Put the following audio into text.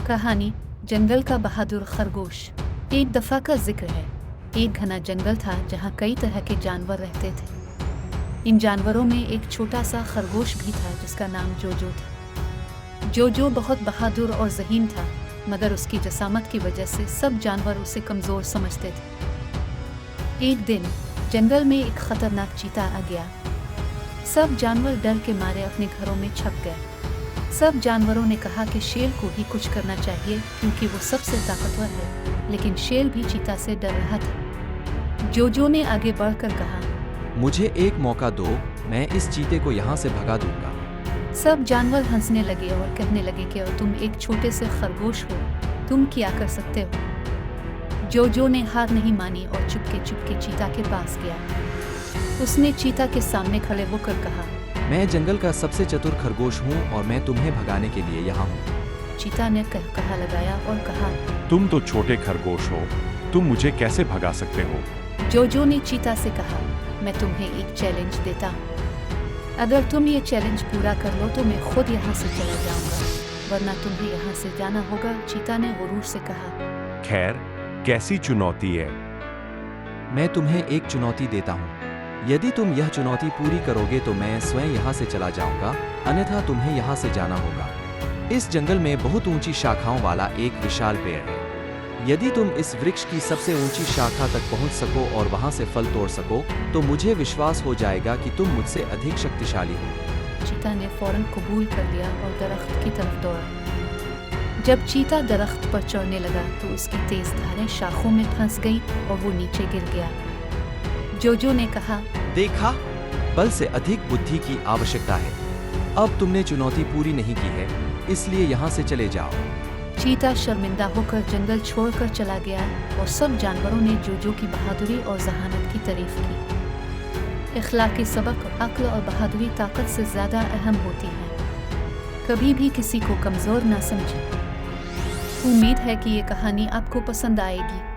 कहानी जंगल का बहादुर खरगोश। एक दफा का जिक्र है। एक घना जंगल था जहाँ कई तरह के जानवर रहते थे। इन जानवरों में एक छोटा सा खरगोश भी था जिसका नाम जोजो था। जोजो बहुत बहादुर और ज़हीन था, मगर उसकी जसामत की वजह से सब जानवर उसे कमज़ोर समझते थे। एक दिन जंगल में एक खतरनाक चीता आ गया। सब जानवर डर के मारे अपने घरों में छप गए। सब जानवरों ने कहा कि शेर को ही कुछ करना चाहिए क्योंकि वो सबसे ताकतवर है, लेकिन शेर भी चीता से डर रहा था। जोजो ने आगे बढ़कर कहा, मुझे एक मौका दो, मैं इस चीते को यहाँ से भगा दूंगा। सब जानवर हंसने लगे और कहने लगे कि तुम एक छोटे से खरगोश हो, तुम क्या कर सकते हो। जोजो ने हार नहीं मानी और चुपके चुपके चीता के पास गया। उसने चीता के सामने खड़े होकर कहा, मैं जंगल का सबसे चतुर खरगोश हूँ और मैं तुम्हें भगाने के लिए यहाँ हूँ। चीता ने कहा लगाया और कहा, तुम तो छोटे खरगोश हो, तुम मुझे कैसे भगा सकते हो। जोजो ने चीता से कहा, मैं तुम्हें एक चैलेंज देता हूँ। अगर तुम ये चैलेंज पूरा कर लो तो मैं खुद यहाँ से चला जाऊंगा, वरना तुम्हें यहाँ से जाना होगा। चीता ने गुरूर से कहा, खैर, कैसी चुनौती है। मैं तुम्हें एक चुनौती देता हूँ। यदि तुम यह चुनौती पूरी करोगे तो मैं स्वयं यहाँ से चला जाऊंगा, अन्यथा तुम्हें यहाँ से जाना होगा। इस जंगल में बहुत ऊंची शाखाओं वाला एक विशाल पेड़ है। यदि तुम इस वृक्ष की सबसे ऊंची शाखा तक पहुंच सको और वहां से फल तोड़ सको तो मुझे विश्वास हो जाएगा कि तुम मुझसे अधिक शक्तिशाली हो। चीता ने फौरन कबूल कर लिया और दरख्त की तरफ दौड़ा। जब चीता दरख्त पर चढ़ने लगा तो उसकी तेज धारें शाखों में फंस गईं और वो नीचे गिर गया। जोजो ने कहा, देखा, बल से अधिक बुद्धि की आवश्यकता है। अब तुमने चुनौती पूरी नहीं की है, इसलिए यहाँ से चले जाओ। चीता शर्मिंदा होकर जंगल छोड़कर चला गया और सब जानवरों ने जोजो की बहादुरी और जहानत की तारीफ की। इखलाकी सबक अक्ल और बहादुरी ताकत से ज्यादा अहम होती है। कभी भी किसी को कमजोर ना समझें। उम्मीद है कि ये कहानी आपको पसंद आएगी।